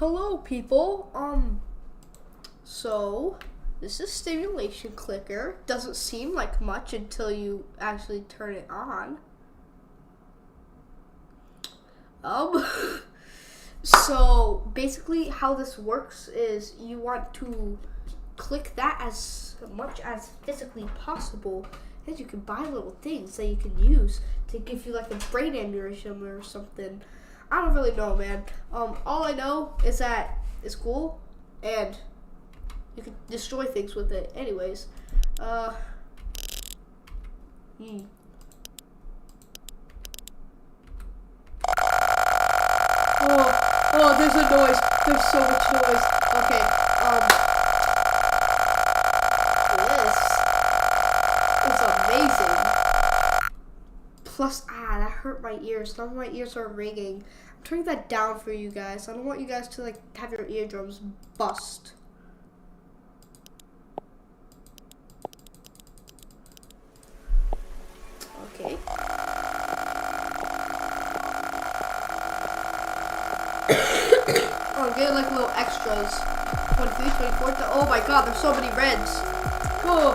Hello people, so this is stimulation clicker. Doesn't seem like much until you actually turn it on. So basically how this works is you want to click that as much as physically possible, and you can buy little things that you can use to give you like a brain aneurysm or something. I don't really know, man. All I know is that it's cool and you can destroy things with it. Anyways, Oh, there's a noise. There's so much noise. Okay, this is amazing. Plus, that hurt my ears. Some of my ears are ringing. I'm turning that down for you guys. I don't want you guys to like have your eardrums bust. Okay. Oh, I'm getting like little extras. 23, 24. Oh my god, there's so many reds. Whoa.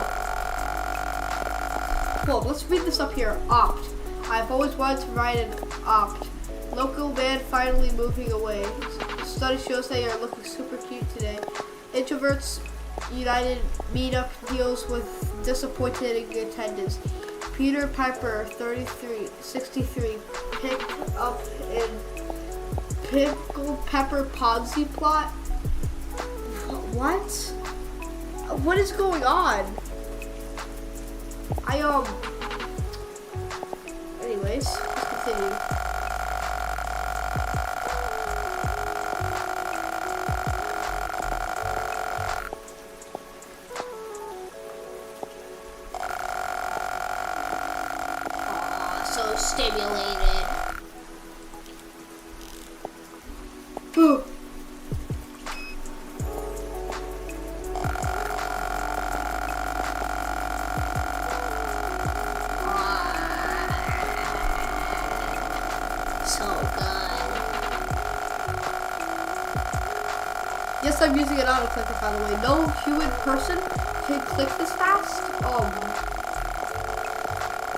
Whoa, let's read this up here. Opt. I've always wanted to ride an opt. Local man finally moving away. Study shows that you're looking super cute today. Introverts United meetup deals with disappointed attendance. Peter Piper, 63, picked up in pickle pepper Ponzi plot. What? What is going on? Anyways, let's continue. So stimulated. So good. Yes, I'm using an auto clicker, by the way. No human person can click this fast.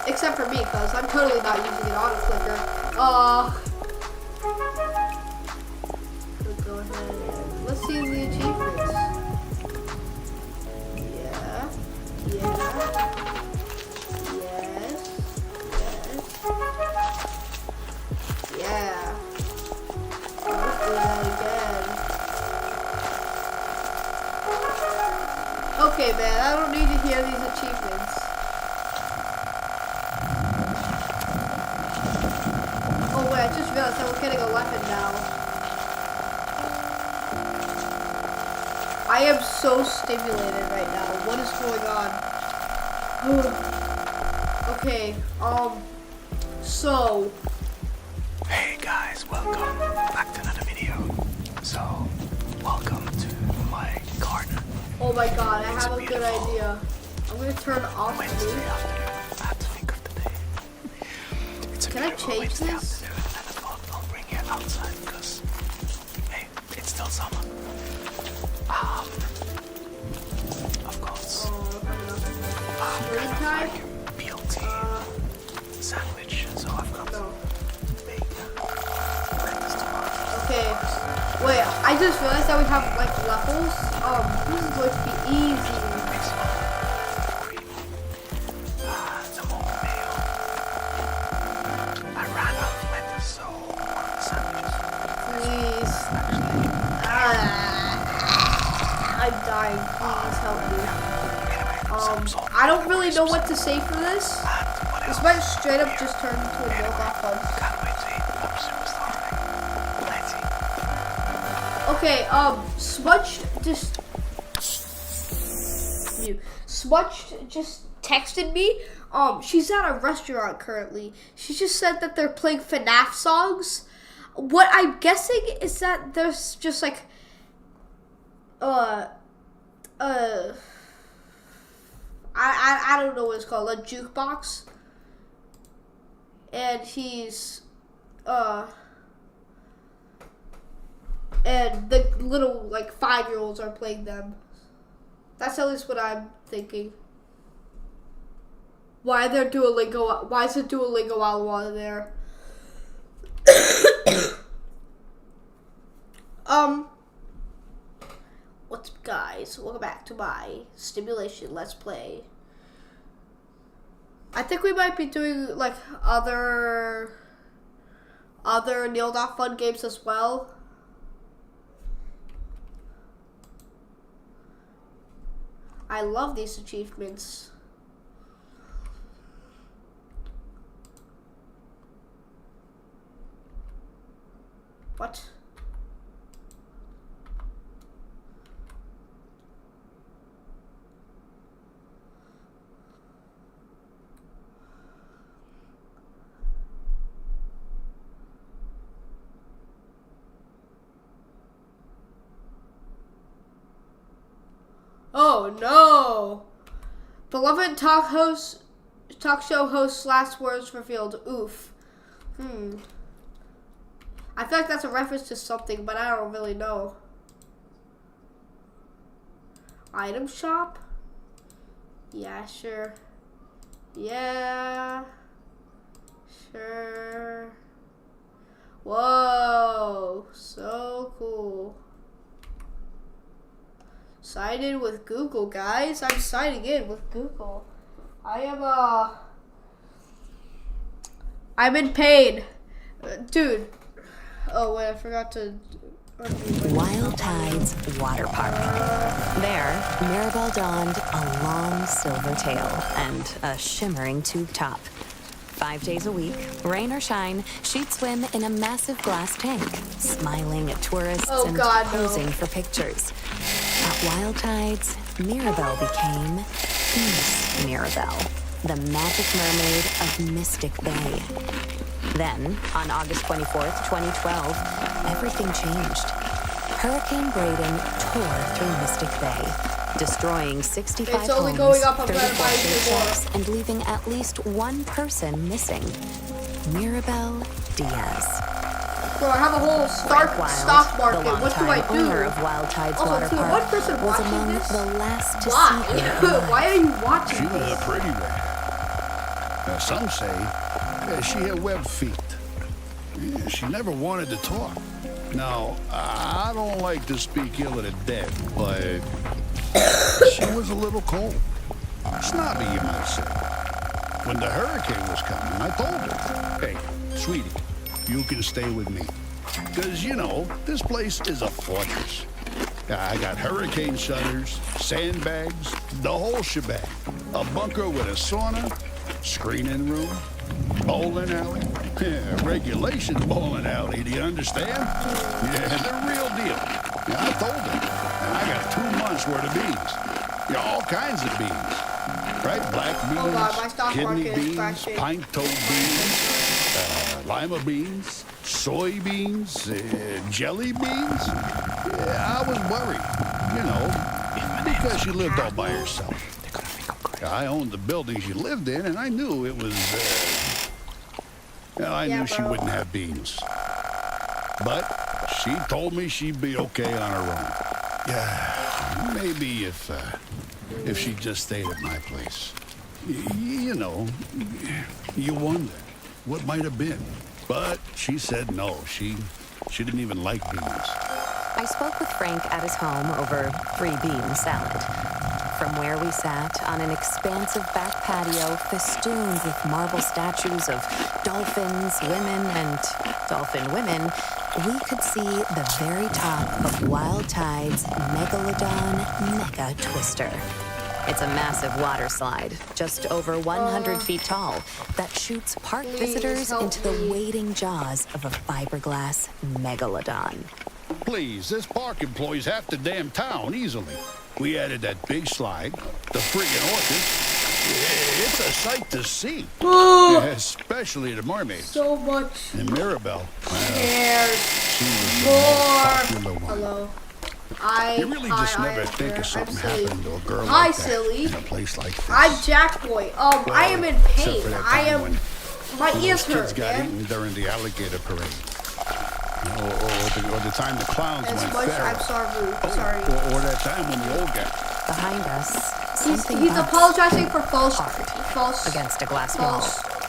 Except for me, because I'm totally not using an auto clicker. Go ahead and let's see the achievements. Yeah. Yes. Yeah. Let's do that again. Okay, man, I don't need to hear these achievements. Oh wait, I just realized that we're getting a weapon now. I am so stimulated right now. What is going on? Okay, so. Hey guys, welcome back to another video. So, welcome to my garden. Oh my god, I have a good idea. I'm gonna turn off the Wednesday afternoon. I had to think of the day. Can I change this? Afternoon, and I thought I'll bring it outside because, hey, it's still summer. Of course. Time? Like BLT sandwich. So I've got bacon, lettuce, tomatoes. Okay. Wait, I just realized that we have like levels. This is going to be easy. It's a whole meal. I ran out of lettuce, so one of the sandwiches. Please. I'm dying. Please help me. I don't really know what to say for this. This might straight up just turn into a walk-off punch. Can't wait to eat. I'm super starving. Okay, Smudge just texted me. She's at a restaurant currently. She just said that they're playing FNAF songs. What I'm guessing is that there's just like, I don't know what it's called, a jukebox. And he's and the little like 5-year-olds are playing them. That's at least what I'm thinking. Why is it Duolingo while there? What's up, guys? Welcome back to my stimulation Let's Play. I think we might be doing like other Neil.fun games as well. I love these achievements. What? Oh no! Beloved talk show host's last words revealed. Oof. I feel like that's a reference to something, but I don't really know. Item shop? Yeah, sure. Yeah. Sure. Whoa. So cool. Sign in with Google, guys. I'm signing in with Google. I'm in pain. Dude. Oh, wait, I forgot to... Wild Tides Water Park. There, Mirabelle donned a long silver tail and a shimmering tube top. 5 days a week, rain or shine, she'd swim in a massive glass tank, smiling at tourists and posing for pictures. At Wild Tides, Mirabelle became Miss Mirabelle, the magic mermaid of Mystic Bay. Then, on August 24th, 2012, everything changed. Hurricane Braden tore through Mystic Bay, destroying 65 homes, 34 shops, and leaving at least one person missing. Mirabelle Diaz. Bro, I have a whole stock market. What do I do? Owner of Wild Tides Water Park was among the last to see her. Why are you watching this? She was a pretty rat. Now, some say she had webbed feet. Yeah, she never wanted to talk. Now, I don't like to speak ill of the dead, but she was a little cold. Snobby, you might say. When the hurricane was coming, I told her, hey, sweetie, you can stay with me. Because, you know, this place is a fortress. I got hurricane shutters, sandbags, the whole shebang. A bunker with a sauna, screening room, bowling alley. Yeah, regulation bowling alley, do you understand? Yeah, the real deal. Yeah, I told her. And I got 2 months worth of beans. Yeah, all kinds of beans. Right? Black beans, kidney beans, pint-toed beans, lima beans, soybeans, jelly beans. Yeah, I was worried, you know, because she lived all by herself. I owned the building she lived in, and I knew it was, I knew she wouldn't have beans. But she told me she'd be okay on her own. Yeah, maybe if she just stayed at my place. You know, you wonder what might have been. But she said no, she didn't even like beans. I spoke with Frank at his home over 3-bean salad. From where we sat on an expansive back patio festooned with marble statues of dolphins, women, and dolphin women, we could see the very top of Wild Tide's Megalodon Mega Twister. It's a massive water slide, just over 100 feet tall, that shoots park visitors into the waiting jaws of a fiberglass megalodon. Please, this park employs half the damn town easily. We added that big slide, the friggin' orchid. It's a sight to see, especially the mermaids. So much. And Mirabelle, she was the most popular one. Hello. You really just never think of something happening to a girl like that silly. In a place like this. I'm Jack Boy. Well, I am in pain. I am. My ears hurt, kids got man. eaten during the alligator parade. Or the time the clowns As went much, feral. I'm sorry. Oh, Sorry. Or that time when the old guy. Behind us, He's something bumps apologizing for hard false against a glass wall.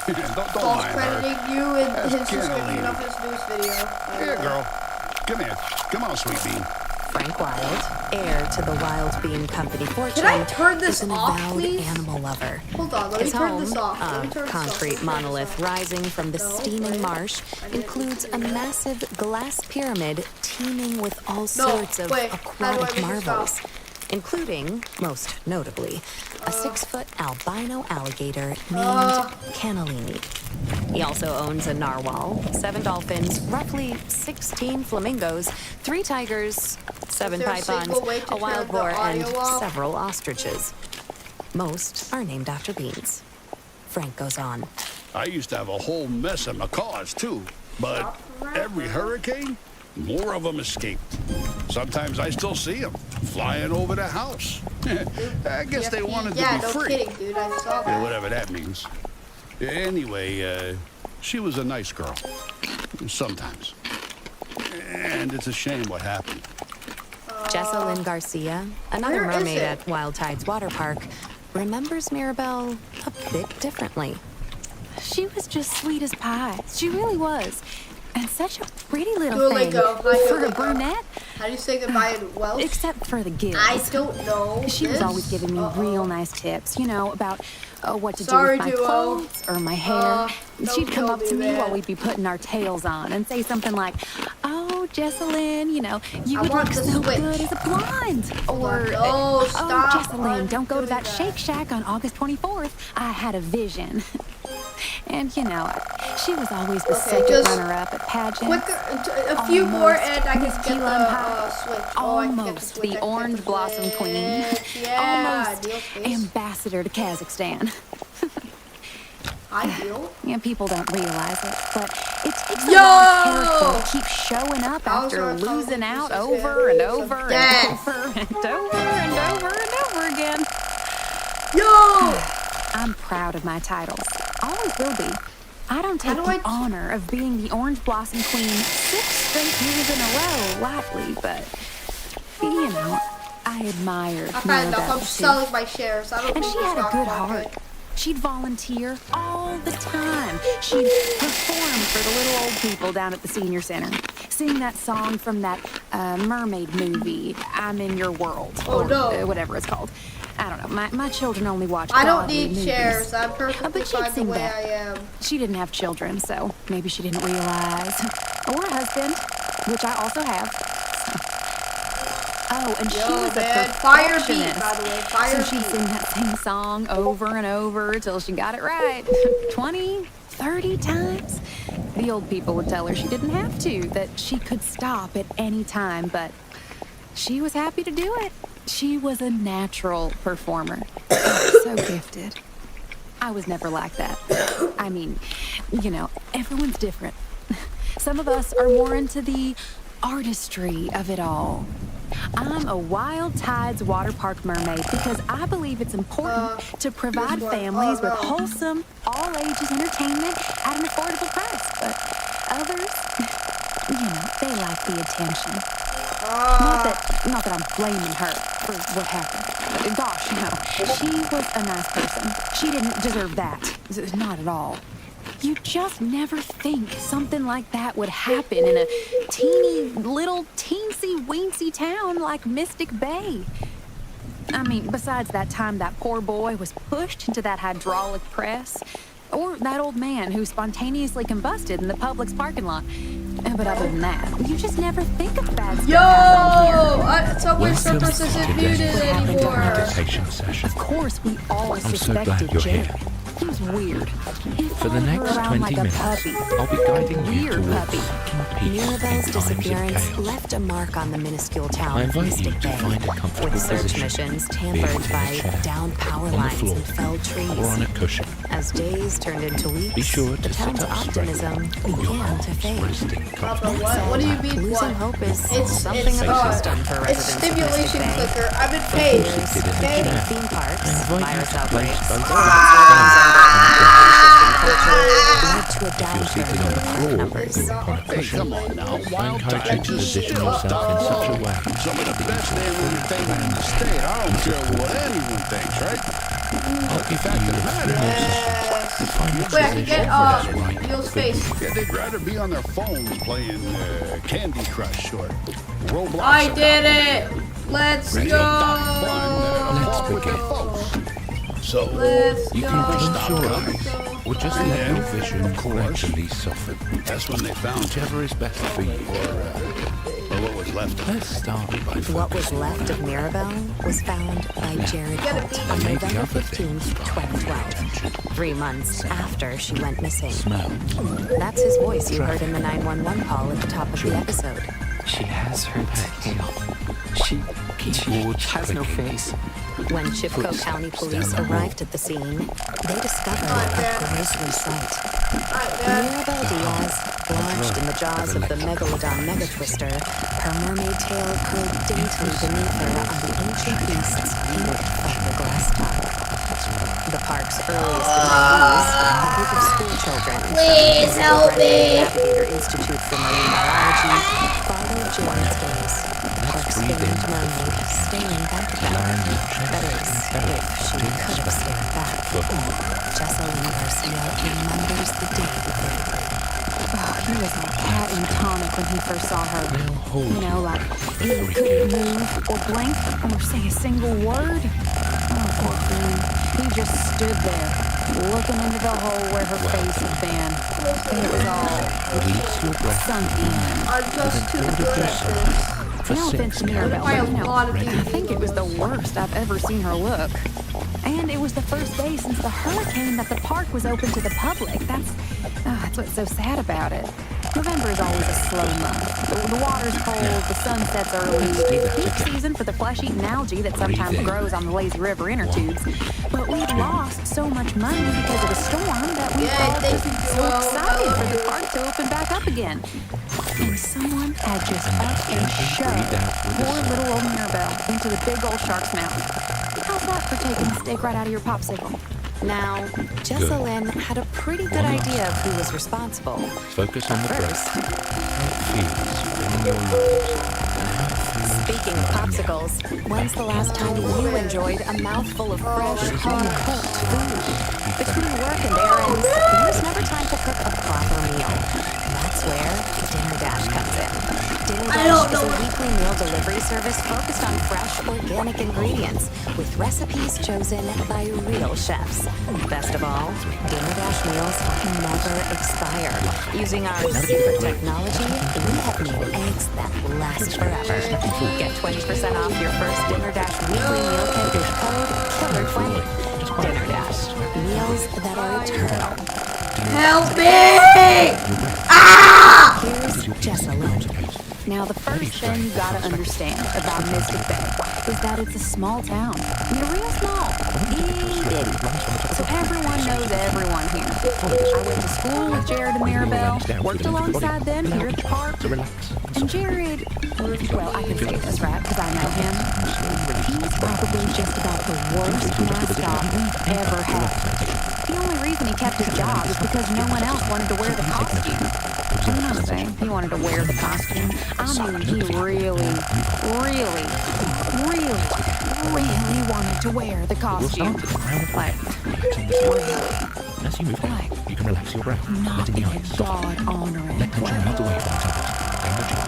don't false mind crediting her. you in That's his description Kenny. of his news video. Here, girl. Come here. Come on, sweet bean. Frank Wild, heir to the Wild Bean Company fortune, Can I turn this is an off, avowed please? animal lover. Hold on, let me His turn home, this off. Let me a turn this off. concrete Let me turn this monolith off. rising from the No, steaming wait. marsh, I didn't includes a do that. massive glass pyramid teeming with all sorts of wait, how do I aquatic make this marvels, including, most notably, a 6-foot albino alligator named Cannellini. He also owns a narwhal, 7 dolphins, roughly 16 flamingos, 3 tigers, 7 Is there a pythons, single way to a wild turn the boar, and audio off? several ostriches. Most are named after beans. Frank goes on. I used to have a whole mess of macaws, too. But every hurricane, more of them escaped. Sometimes I still see them flying over the house. I guess they wanted to be no free. kidding, dude. I saw Yeah, that. whatever that means. Anyway, she was a nice girl. Sometimes. And it's a shame what happened. Jessalyn Garcia, another Where is mermaid it? at Wild Tides Water Park, remembers Mirabelle a bit differently. She was just sweet as pie. She really was. And such a pretty little thing. Duolingo. Hi, For a Duolingo. brunette, How do you say goodbye in Welsh? except for the gills. I don't know. She was this. always giving me real nice tips, you know, about what to Sorry, do with my Duo. clothes or my hair. don't She'd come kill up me, to me man. while we'd be putting our tails on and say something like, "Oh, Jessalyn, you know, you I would want look the so switch. good as a blonde." Or, No, "Oh, stop Jessalyn, don't go to that doing Shake Shack on August 24th. I had a vision." And, you know, she was always the Okay, second just runner-up at pageants. Quicker, a few more, and I can Miss get Key the Lime Pie. switch. Oh, I can get the Almost switch. the I can get Orange the Blossom switch. Queen. Yeah, Almost deal face. ambassador to Kazakhstan. Ideal. Yeah, people don't realize it, but it takes a Yo! lot of character to keep showing up How's after our losing out conversation? over and over and Yes. over and over and over and over again. Yo! I'm proud of my titles. Always will be. I don't take do the I- honor of being the Orange Blossom Queen 6 straight years in a row lightly, but, you know, I admired I've had enough. I'm Mirabelle, too. selling my shares. I don't And need she the had a stock good market. heart. She'd volunteer all the time. She'd perform for the little old people down at the senior center. Sing that song from that mermaid movie, I'm in Your World. Oh, or no. whatever it's called. I don't know. My children only watch I don't godly need movies. shares. I'm perfectly But she'd fine the sing way that. I am. She didn't have children, so maybe she didn't realize. Or a husband, which I also have. Oh, and she Yo, was man. a Fire beat, perfectionist. by the way. Fire So she'd beat. sing that same song over and over till she got it right. 20, 30 times. The old people would tell her she didn't have to, that she could stop at any time, but she was happy to do it. She was a natural performer. So gifted. I was never like that. I mean, you know, everyone's different. Some of us are more into the artistry of it all. I'm a Wild Tides water park mermaid because I believe it's important to provide one. families with No. wholesome, all-ages entertainment at an affordable price. But others, you know, they like the attention. Not that I'm blaming her for what happened. Gosh, no. She was a nice person. She didn't deserve that. Not at all. You just never think something like that would happen in a teeny little teensy-weensy town like Mystic Bay. I mean, besides that time that poor boy was pushed into that hydraulic press, or that old man who spontaneously combusted in the Publix parking lot. But other than that, you just never think of bad stuff Yo! happening here. Subway Surfers isn't muted anymore. meditation session. Of course, we all so suspected glad you're Jared. here. He was weird. He For the followed her next around 20 like a minutes, puppy. I'll be guiding you Weird towards puppy. seeking peace Mirabelle's in times of disappearance chaos. left a mark on the minuscule town I of invite you Mystic to Bay, find a comfortable with search position, missions be it tampered in a by chair, downed power on the lines floor, and felled trees. or on a cushion. As days turned into weeks, Be sure the to sit town's up straight, optimism your began to arms fade. resting Papa, comfortably. what do you mean, Losing what? hope is It's something of a custom for it's residents of stimulation Mystic Bay. clicker. I'm in pain. Seated in a Pain. chair. Theme parks, I invite you virus to place outbreaks, both and feet under led to a downturn in park numbers. Hey, come on now. Wild Tide just position yourself in such a way. some of the best damn entertainment in the state. I don't care what anyone thinks, right? The fact of the matter is, Wait, I can get Neil's face. yeah, they'd rather be on their phones playing Candy Crush or Roblox. I did it! Let's Fun go! than a talk with their folks. So, Let's You can close go! your eyes, or just let your vision gradually soften. that's when they found you, Whichever is best for you. or what was left of it. Let's start by What was focusing. left of Mirabelle was found by Jared Holt on Maybe November other 15th, things draw your 2012, attention. 3 months after she went missing. Smells. That's his voice you heard in the 911 call at the top of the episode. She has her tail. She Keyboards has no clicking. face. When Chippewa County Police down the arrived at the scene, they discovered a grisly sight. Alright, man. Mirabelle Diaz, lodged in the jaws of the megalodon megatwister, her mermaid tail curled daintily beneath her on the ancient beast's pink fiberglass top. The park's earliest attendees, a group of school children, Please help me. Navigator Institute for Marine Biology, followed Jared's gaze. Park's famed mermaid staring back at them. That is, if she could have stared back. Jessalyn Garcia remembers the day vividly. Oh, he was like cat and tonic when he first saw her. Now hold You know, like he very couldn't move or blink or say a single word. Oh, poor thing. He just stood there, looking into the hole where her face had been. And it was all Release your breath. sunk in. I'm just too good at this. No offense to Mirabelle, By a but, you know, lot of I people. think it was the worst I've ever seen her look. And it was the first day since the hurricane that the park was open to the public. That's what's so sad about it. November is always a slow month. The water's cold, the sun sets early. Peak season for the flesh-eating algae that sometimes grows on the lazy river inner tubes. But we'd lost so much money because of the storm that we felt thank you, so Joel. excited for the park to open back up again. And someone had just upped and shoved poor little old Mirabelle into the big old shark's mouth. How's that for taking the steak right out of your popsicle? Now, Jessalyn had a pretty good idea of who was responsible. Focus on the breath. First, How it feels filling your lungs. And how it feels speaking of popsicles, when's the last time you enjoyed a mouthful of fresh, home-cooked food? Between work and errands, there's never time to cook a proper meal. That's where Dinner Dash comes in. Dinner Dash is a weekly meal delivery service focused on fresh, organic ingredients with recipes chosen by real chefs. Best of all, Dinner Dash meals never expire. Using our secret technology, we have made eggs that last forever. Get 20% off your first Dinner Dash weekly meal kit with code KILLER20. Dinner Dash, meals that are eternal. Help me! Here's Jessalyn. Now, the first thing you gotta understand about Mystic Bay is that it's a small town. I mean, real small. Itty-bitty. So everyone knows everyone here. I went to school with Jared and Mirabelle, worked alongside them here at the park. And Jared, well, I can say this right because I know him. He's probably just about the worst mascot we've ever had. The only reason he kept his job is because no one else wanted to wear the costume. I'm not saying he wanted to wear the costume. I mean, he really wanted to wear the costume. Like, As you move down, you can relax your breath, not letting in the a eyes soften. God-honoring Let tension way. melt away from the temples. Down the jaw.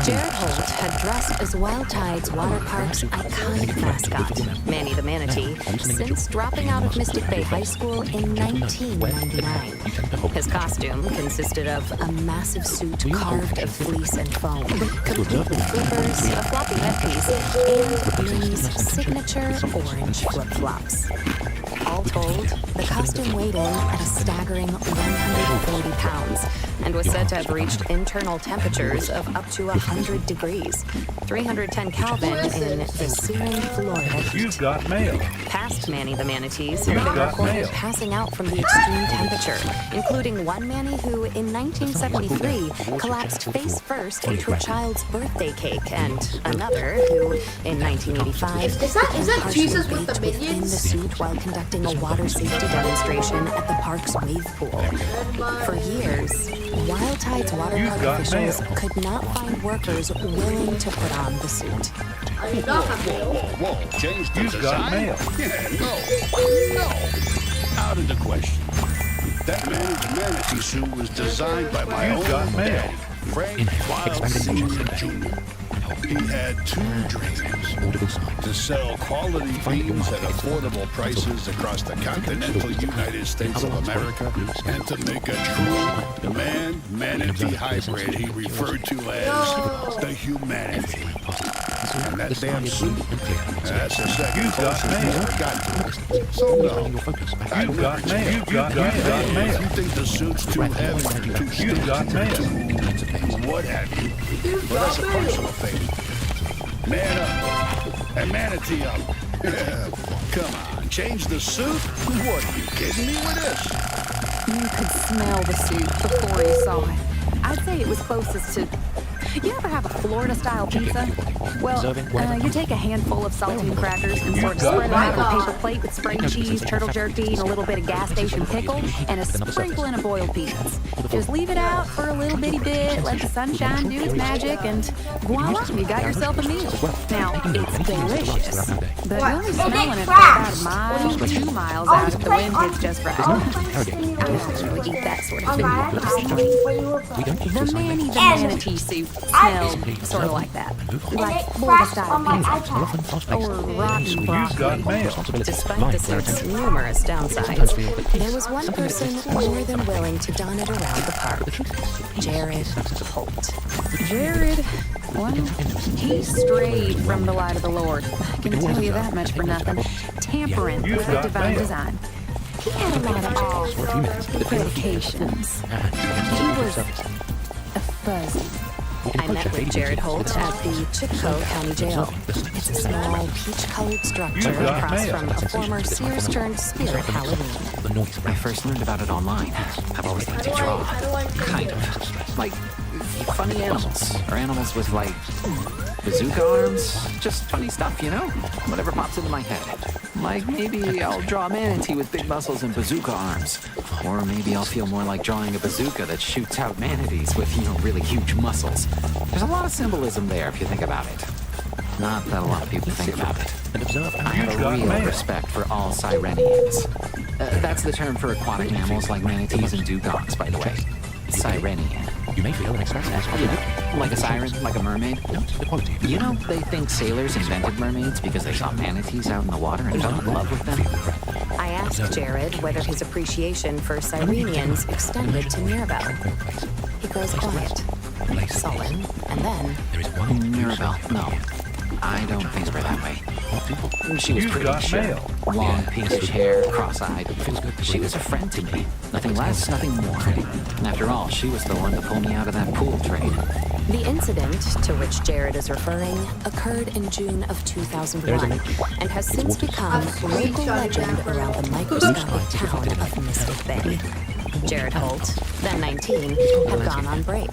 Jared Holt had dressed as Wild Tide's water park's iconic mascot, Manny the Manatee, since dropping out of Mystic Bay High School in 1999. His costume consisted of a massive suit carved of fleece and foam, complete with flippers, a floppy headpiece, and Manny's signature orange flip-flops. All told, the costume weighed in at a staggering 140 pounds and was said to have reached internal temperatures of up to 100 degrees, 310 Kelvin in the searing Florida heat. You've got mail. Past Manny the Manatees have been recorded passing out from the extreme temperature, including one Manny who, in 1973, collapsed face first into a child's birthday cake, and another who, in 1985, Is that Jesus with the baked within minions? the suit while conducting a water safety demonstration at the park's wave pool. For years, Wild Tide's water park officials could not find workers willing to put on the suit. I do not have mail. Whoa, change the You've design? got mail. Yeah, no. Out of the question. That manatee suit was designed by my You've got own mail. dad, Frank Wild Season Jr. He had two dreams: to sell quality beans at affordable prices across the continental United States of America, and to make a true man-manatee hybrid he referred to as the humanity. And that damn suit, that's the second closest he's ever got to it. So no, You've got mail. You've got mail. if you think the suit's too heavy, too You've got stiff, mail. too what have you. But that's a personal thing. Man up and manatee up. Come on, change the suit? What, are you kidding me with this? You could smell the soup before you saw it. I'd say it was closest to... You ever have a Florida-style pizza? Well, you take a handful of saltine crackers and sort of spread them out on a paper plate with sprayed cheese, turtle jerky, and a little bit of gas station pickle, and a sprinkling of boiled peanuts. Just leave it out for a little bitty bit, let the sunshine do its magic, and voila, you got yourself a meal. Now, it's delicious, but you're only smelling it for about a mile, 2 miles out if the wind hits just right. I don't really eat that sort of food. The manatee soup smelled sort of like that. Like Florida-style pizza. Or rotten broccoli. Despite the suit's numerous downsides, there was one person more than willing to don it around the park. Jared Holt. Jared, well, he strayed from the light of the Lord. I can tell you that much for nothing. Tampering with the divine design. He had a lot of dedications. He was a fuzzy. I met with Jared Holt at the Chicot County Jail. It's a small, peach-colored structure across from a former Sears-turned-Spirit Halloween. I first learned about it online. I've always liked to draw. Kind of. Like funny animals. Or animals with like bazooka arms. Just funny stuff, you know? Whatever pops into my head. Like maybe I'll draw a manatee with big muscles and bazooka arms. Or maybe I'll feel more like drawing a bazooka that shoots out manatees with, you know, really huge muscles. There's a lot of symbolism there if you think about it. Not that a lot of people think about it. I have a real respect for all sirenians. That's the term for aquatic mammals like manatees and dugongs, by the way. Sirenian. You may feel an expression as Like a siren, like a mermaid. You know, they think sailors invented mermaids because they saw manatees out in the water and fell in love with them. I asked Jared whether his appreciation for Sirenians extended to Mirabelle. He grows quiet, sullen, and then... Mirabelle, no. I don't think of her that way. She was pretty sure. Long, pinkish hair, cross-eyed. She was a friend to me. Nothing less, nothing more. And after all, she was the one to pull me out of that pool trade. The incident to which Jared is referring occurred in June of 2001 and has since become local legend around the microscopic town of Mystic Bay. Jared Holt, then 19, had gone on break.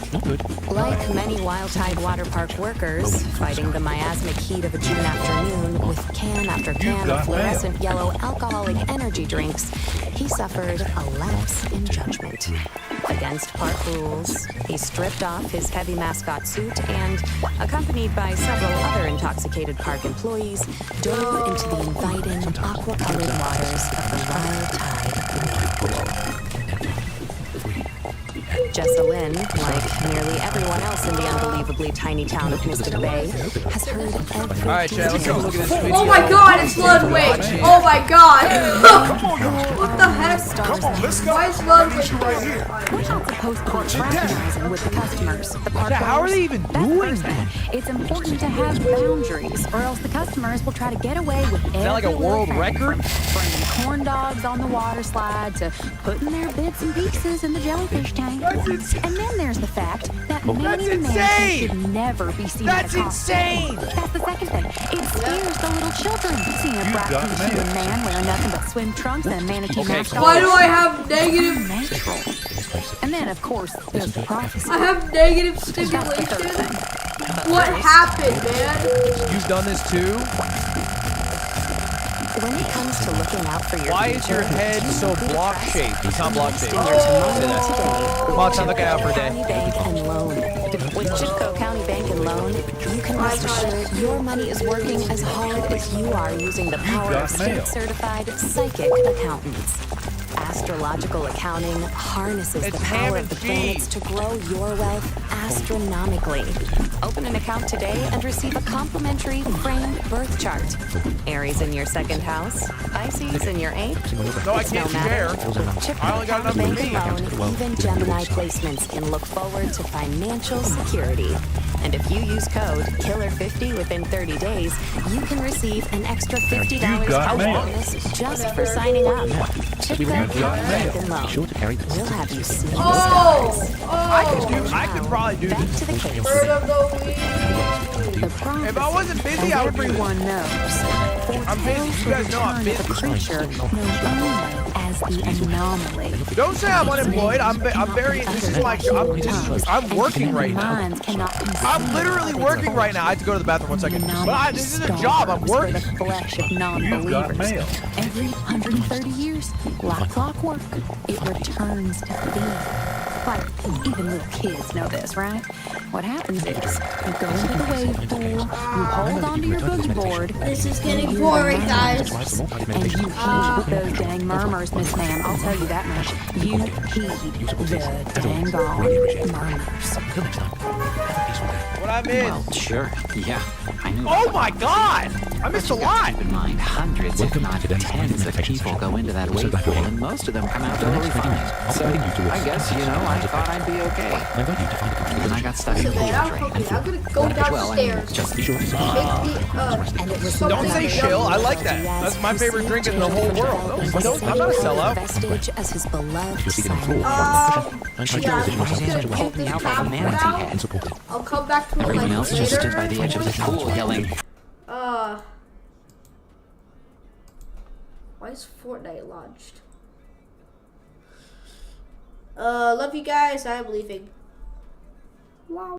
Like many Wild Tide water park workers, fighting the miasmic heat of a June afternoon with can after can of fluorescent yellow alcoholic energy drinks, he suffered a lapse in judgment. Against park rules, he stripped off his heavy mascot suit and, accompanied by several other intoxicated park employees, dove into the inviting, aqua-colored waters of the Wild Tide pool. Jessalyn, like nearly everyone else in the unbelievably tiny town of Mystic Bay, has heard every detail. Oh my god, it's Ludwig! Oh my god! What the heck? Come on, let's go. Why is Ludwig right here? We're not supposed to be fraternizing with the customers, the park How are they even doing that? It's important to have boundaries, or else the customers will try to get away with every that like a world record? From bringing corn dogs on the water slide to putting their bits and pieces in the jellyfish tank. And then there's the fact that many manatees should never be seen at a costume. That's the second thing. It scares the little children seeing a black human man wearing nothing but swim trunks and a manatee mask on. Why do I have negative? And then, of course, there's the prophecy. I have negative stimulation. What happened, man? You've done this too? When it comes to looking out for your Why is your future, head so block-shaped? It's not block-shaped. in your tomorrow today Come on, time to get out for a County day. Bank and Loan. With Chipco County Bank and Loan, you can rest assured your money is working as hard as you are using the power of state-certified psychic accountants. Astrological accounting harnesses the power of the planets to grow your wealth astronomically. Open an account today and receive a complimentary framed birth chart. Aries in your second house, Pisces in your eighth. No, I It's can't no matter. share. I only got enough for Bank me. and Loan, even Gemini placements can look forward to financial security. And if you use code KILLER50 within 30 days, you can receive an extra $50 house bonus just for signing up. Chipco County Bank and Loan. We'll have you see the stars. I could probably do Back this. to the case. Bird of the week. The prophecy, If I wasn't busy, as I would do this. everyone knows, I'm busy. You guys know I'm the busy. creature known only as the anomaly. Don't say I'm unemployed. I'm very. This is like I'm working right now. Minds cannot conceive I'm literally of its working right origin. now. I have to go to the bathroom 1 second. The But this is a job. I'm stars working. for the flesh of non-believers. Every 130 years, like clockwork, it returns to being. Like, even little kids know this, right? What happens is, you go into the wave pool, you hold onto your boogie board. This is getting boring, guys. And you heed those dang murmurs, Miss Ma'am. I'll tell you that much. You heed the dang murmurs. What I missed? Well, sure. Yeah, I knew. Oh my God! I missed a lot. Keep in mind, hundreds, if not tens of people go into that wave pool, and most of them come out totally fine. So, I guess, you know, I thought I'd be okay. And I got stuck in the Okay, pool train. I'm gonna go downstairs. Just Make the, And it was Don't say another chill. I like young that. That's Diaz my who favorite saved drink in the whole Jane world. and I'm not a saved sellout. vestige as his beloved son. Pulled me out by the manatee head. I'll come back to it Everyone like else later. just stood by the edge of the pool yelling, Why is Fortnite launched? Love you guys. I'm leaving. Wow.